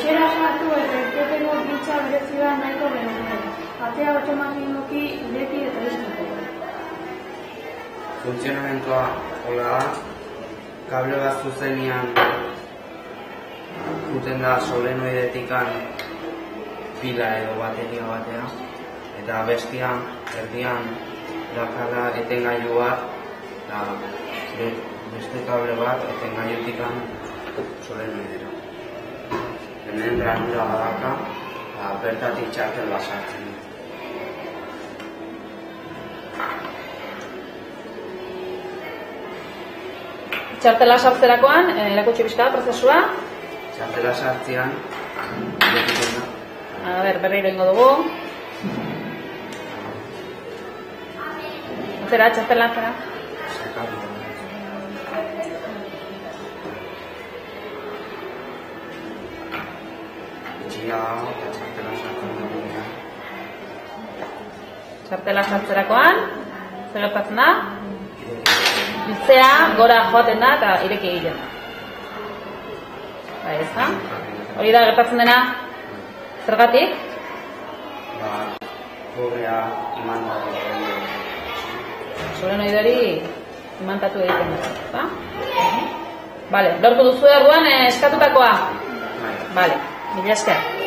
etxera sartu eta irteteko giltza berezia nahiko genuke. Atea automatikoki ireki eta izateko. Funtzionamentua hola da, kable bat zuzenean juten da solenoidetikan pila edo bateria batea, eta bestian, erdian, dakala etengailu bat, eta beste kable bat etengailutikan solenoidera. Hemen ranura badaka, bertatik txartel bat sartzen. Txartela sartzerakoan, erakutsi pixka da prozesua. Txartela sartzean, berriro ingo dugu. Zera, txartela zera. Txartela sartzerakoan, zer gertatzen da? Iltzea gora joaten da eta ireki egiten da. Bai, ez da? Hori da gertatzen dena zergatik? Gorrea imantatu. Solenoidori imantatu egiten da. Bale, lortu duzu erduan eskatutakoa? Bale, mila esker.